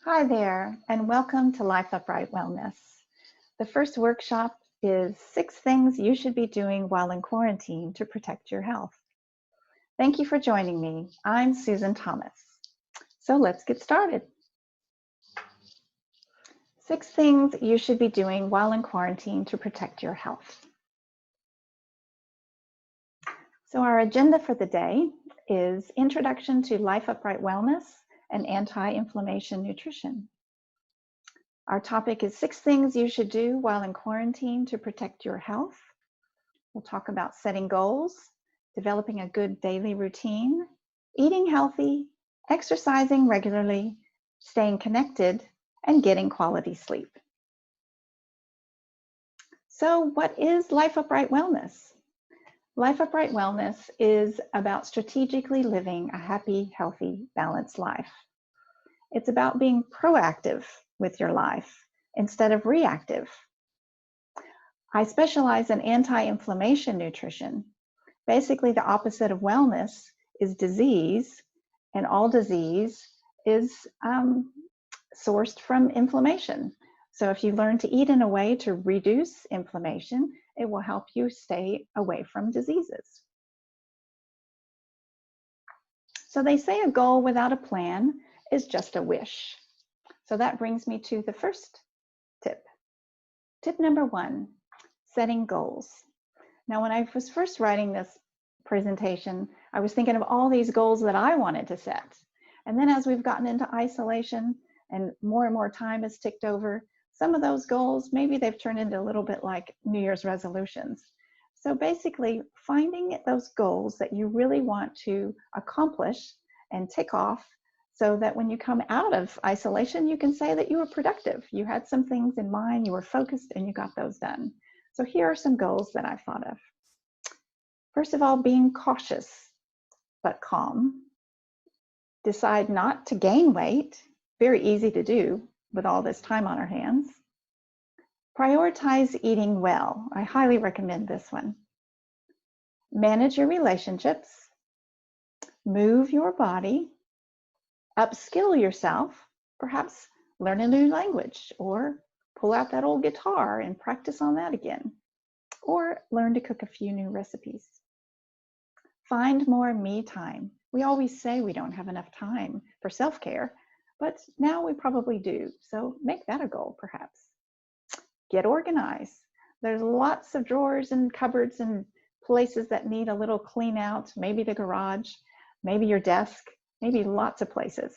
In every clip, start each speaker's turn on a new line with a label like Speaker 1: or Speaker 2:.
Speaker 1: Hi there, and welcome to LifeUpright Wellness. The first workshop is 6 things you should be doing while in quarantine to protect your health. Thank you for joining me. I'm Susan Thomas. So let's get started. 6 things you should be doing while in quarantine to protect your health. So our agenda for the day is Introduction to LifeUpright Wellness and Anti-Inflammation Nutrition. Our topic is 6 things you should do while in quarantine to protect your health. We'll talk about setting goals, developing a good daily routine, eating healthy, exercising regularly, staying connected, and getting quality sleep. So what is LifeUpright Wellness? LifeUpright Wellness is about strategically living a happy, healthy, balanced life. It's about being proactive with your life instead of reactive. I specialize in anti-inflammation nutrition. Basically, the opposite of wellness is disease, and all disease is sourced from inflammation. So if you learn to eat in a way to reduce inflammation, it will help you stay away from diseases. So they say a goal without a plan is just a wish. So that brings me to the first tip. Tip number 1, setting goals. Now, when I was first writing this presentation, I was thinking of all these goals that I wanted to set. And then as we've gotten into isolation and more time has ticked over, some of those goals, maybe they've turned into a little bit like New Year's resolutions. So basically, finding those goals that you really want to accomplish and tick off so that when you come out of isolation, you can say that you were productive. You had some things in mind, you were focused, and you got those done. So here are some goals that I've thought of. First of all, being cautious but calm. Decide not to gain weight. Very easy to do with all this time on our hands. Prioritize eating well. I highly recommend this one. Manage your relationships. Move your body. Upskill yourself. Perhaps learn a new language or pull out that old guitar and practice on that again. Or learn to cook a few new recipes. Find more me time. We always say we don't have enough time for self-care, but now we probably do. So make that a goal, perhaps. Get organized. There's lots of drawers and cupboards and places that need a little clean out. Maybe the garage, maybe your desk, maybe lots of places.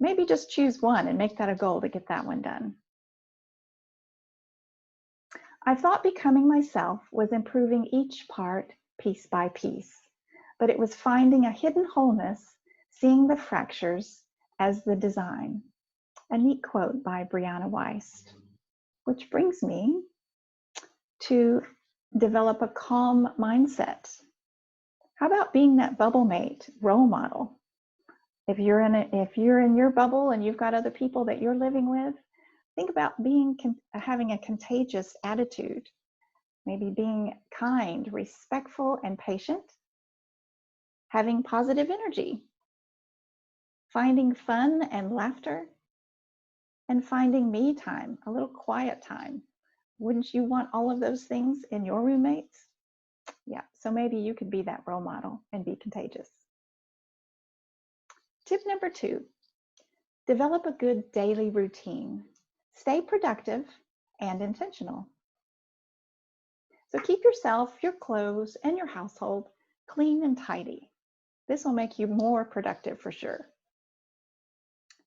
Speaker 1: Maybe just choose one and make that a goal to get that one done. I thought becoming myself was improving each part piece by piece. But it was finding a hidden wholeness, seeing the fractures as the design. A neat quote by Brianna Weiss, which brings me to develop a calm mindset. How about being that bubble mate, role model? If you're in your bubble and you've got other people that you're living with, think about having a contagious attitude, maybe being kind, respectful, and patient. Having positive energy, finding fun and laughter, and finding me time, a little quiet time. Wouldn't you want all of those things in your roommates? Yeah, so maybe you could be that role model and be contagious. Tip number 2, develop a good daily routine. Stay productive and intentional. So keep yourself, your clothes, and your household clean and tidy. This will make you more productive for sure.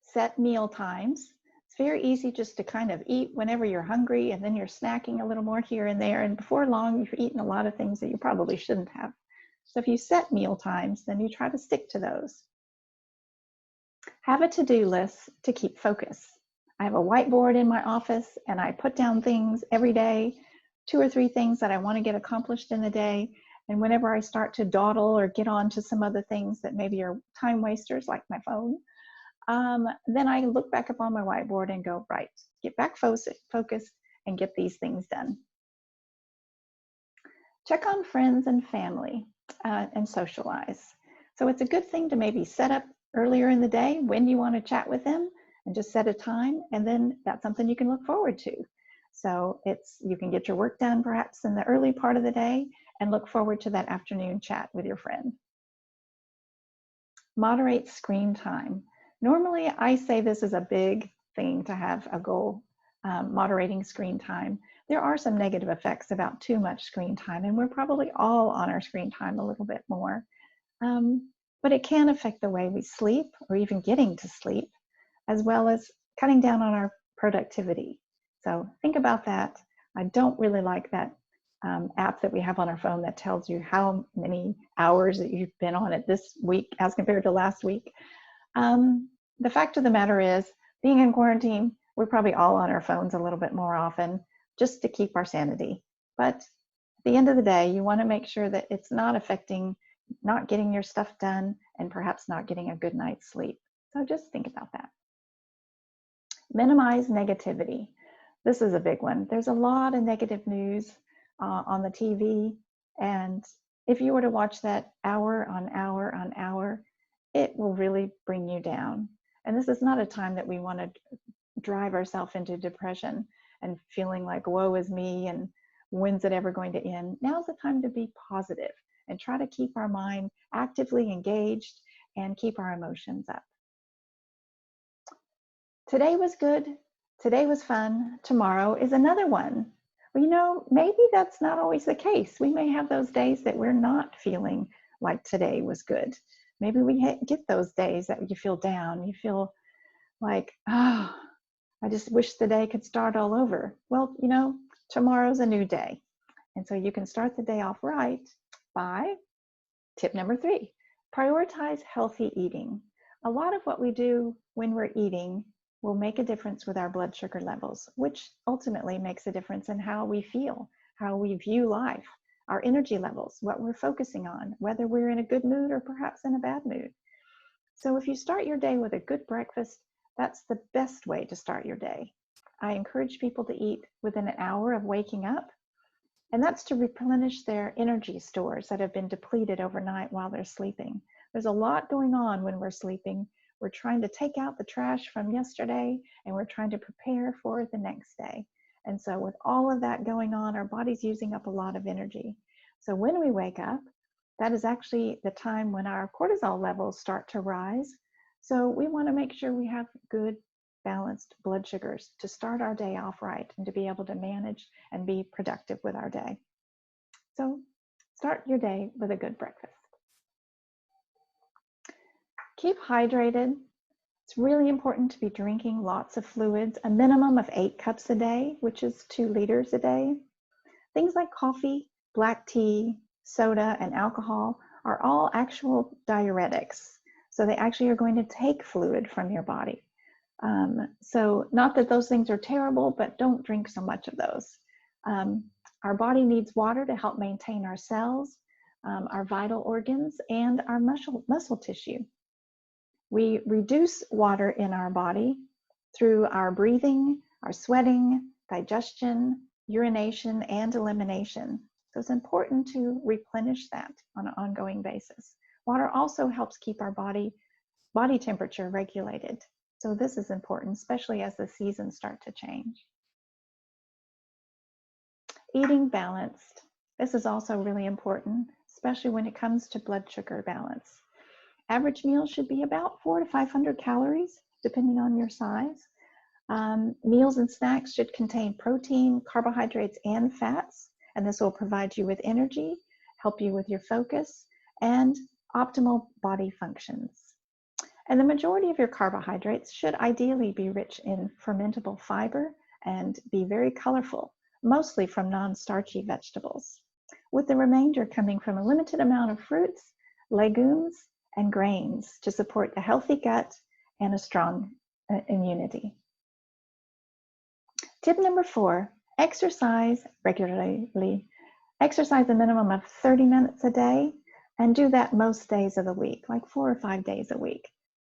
Speaker 1: Set meal times. It's very easy just to kind of eat whenever you're hungry, and then you're snacking a little more here and there, and before long you've eaten a lot of things that you probably shouldn't have. So if you set meal times, then you try to stick to those. Have a to-do list to keep focus. I have a whiteboard in my office, and I put down things every day, 2 or 3 things that I want to get accomplished in the day. And whenever I start to dawdle or get on to some other things that maybe are time wasters, like my phone, then I look back up on my whiteboard and go, right, get back focused and get these things done. Check on friends and family and socialize. So it's a good thing to maybe set up earlier in the day when you want to chat with them and just set a time, and then that's something you can look forward to. So you can get your work done perhaps in the early part of the day and look forward to that afternoon chat with your friend. Moderate screen time. Normally, I say this is a big thing to have a goal, moderating screen time. There are some negative effects about too much screen time, and we're probably all on our screen time a little bit more. But it can affect the way we sleep or even getting to sleep, as well as cutting down on our productivity. So think about that. I don't really like that app that we have on our phone that tells you how many hours that you've been on it this week as compared to last week. The fact of the matter is, being in quarantine, we're probably all on our phones a little bit more often just to keep our sanity. But at the end of the day, you want to make sure that it's not affecting not getting your stuff done and perhaps not getting a good night's sleep. So just think about that. Minimize negativity. This is a big one. There's a lot of negative news on the TV, and if you were to watch that hour on hour on hour, it will really bring you down. And this is not a time that we want to drive ourselves into depression and feeling like, woe is me, and when's it ever going to end? Now's the time to be positive and try to keep our mind actively engaged and keep our emotions up. Today was good, today was fun, tomorrow is another one. Well, you know, maybe that's not always the case. We may have those days that we're not feeling like today was good. Maybe we get those days that you feel down, you feel like, oh, I just wish the day could start all over. Well, you know, tomorrow's a new day. And so you can start the day off right by tip number 3, prioritize healthy eating. A lot of what we do when we're eating will make a difference with our blood sugar levels, which ultimately makes a difference in how we feel, how we view life, our energy levels, what we're focusing on, whether we're in a good mood or perhaps in a bad mood. So if you start your day with a good breakfast, that's the best way to start your day. I encourage people to eat within an hour of waking up, and that's to replenish their energy stores that have been depleted overnight while they're sleeping. There's a lot going on when we're sleeping. We're trying to take out the trash from yesterday, and we're trying to prepare for the next day. And so with all of that going on, our body's using up a lot of energy. So when we wake up, that is actually the time when our cortisol levels start to rise. So we want to make sure we have good, balanced blood sugars to start our day off right and to be able to manage and be productive with our day. So start your day with a good breakfast. Keep hydrated. It's really important to be drinking lots of fluids, a minimum of 8 cups a day, which is 2 liters a day. Things like coffee, black tea, soda, and alcohol are all actual diuretics. So they actually are going to take fluid from your body. So not that those things are terrible, but don't drink so much of those. Our body needs water to help maintain our cells, our vital organs, and our muscle tissue. We reduce water in our body through our breathing, our sweating, digestion, urination, and elimination. So it's important to replenish that on an ongoing basis. Water also helps keep our body temperature regulated. So this is important, especially as the seasons start to change. Eating balanced. This is also really important, especially when it comes to blood sugar balance. Average meals should be about 400 to 500 calories, depending on your size. Meals and snacks should contain protein, carbohydrates, and fats, and this will provide you with energy, help you with your focus, and optimal body functions. And the majority of your carbohydrates should ideally be rich in fermentable fiber and be very colorful, mostly from non-starchy vegetables, with the remainder coming from a limited amount of fruits, legumes, and grains to support a healthy gut and a strong immunity. Tip number 4, exercise regularly. Exercise a minimum of 30 minutes a day, and do that most days of the week, like 4 or 5 days a week,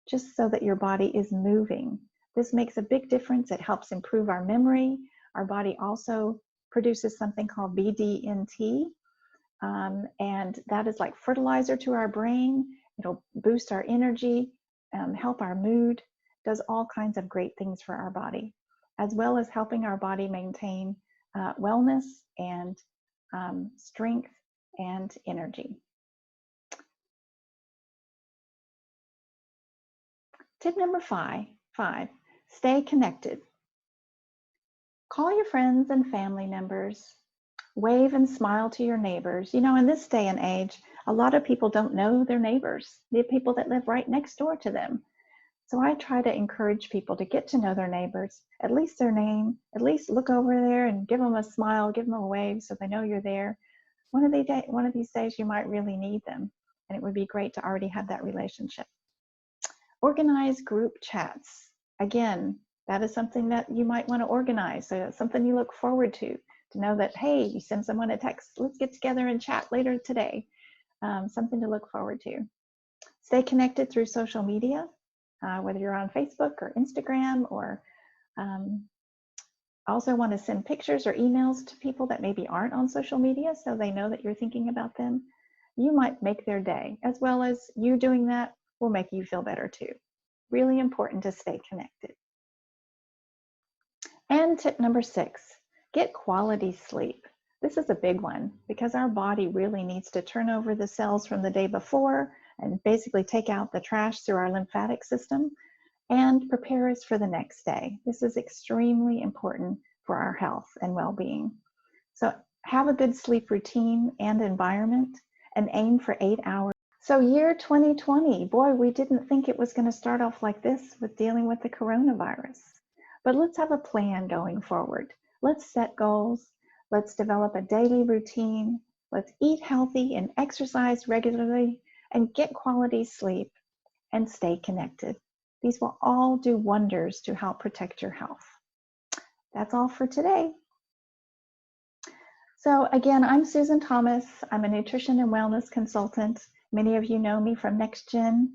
Speaker 1: just so that your body is moving. This makes a big difference. It helps improve our memory. Our body also produces something called BDNT, and that is like fertilizer to our brain. It'll boost our energy, help our mood, does all kinds of great things for our body, as well as helping our body maintain wellness and strength and energy. Tip number five, stay connected. Call your friends and family members. Wave and smile to your neighbors. You know, in this day and age, a lot of people don't know their neighbors, the people that live right next door to them. So I try to encourage people to get to know their neighbors, at least their name, at least look over there and give them a smile, give them a wave so they know you're there. One of these days you might really need them, and it would be great to already have that relationship. Organize group chats. Again, that is something that you might want to organize. So it's something you look forward to know that, hey, you send someone a text, let's get together and chat later today. Something to look forward to. Stay connected through social media, whether you're on Facebook or Instagram, or also want to send pictures or emails to people that maybe aren't on social media so they know that you're thinking about them. You might make their day, as well as you doing that will make you feel better too. Really important to stay connected. And tip number 6, get quality sleep. This is a big one because our body really needs to turn over the cells from the day before and basically take out the trash through our lymphatic system and prepare us for the next day. This is extremely important for our health and well-being. So have a good sleep routine and environment and aim for 8 hours. So year 2020, boy, we didn't think it was going to start off like this with dealing with the coronavirus. But let's have a plan going forward. Let's set goals. Let's develop a daily routine. Let's eat healthy and exercise regularly and get quality sleep and stay connected. These will all do wonders to help protect your health. That's all for today. So again, I'm Susan Thomas. I'm a nutrition and wellness consultant. Many of you know me from NextGen,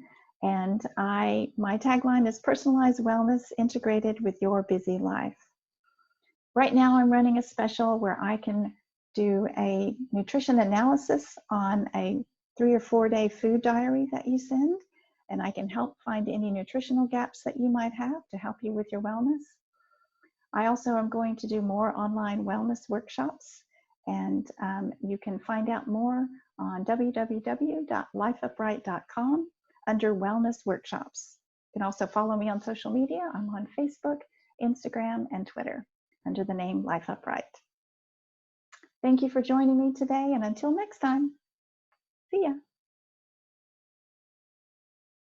Speaker 1: and my tagline is personalized wellness integrated with your busy life. Right now I'm running a special where I can do a nutrition analysis on a 3 or 4 day food diary that you send, and I can help find any nutritional gaps that you might have to help you with your wellness. I also am going to do more online wellness workshops, and you can find out more on www.lifeupright.com under wellness workshops. You can also follow me on social media. I'm on Facebook, Instagram, and Twitter under the name LifeUpright. Thank you for joining me today, and until next time, see ya.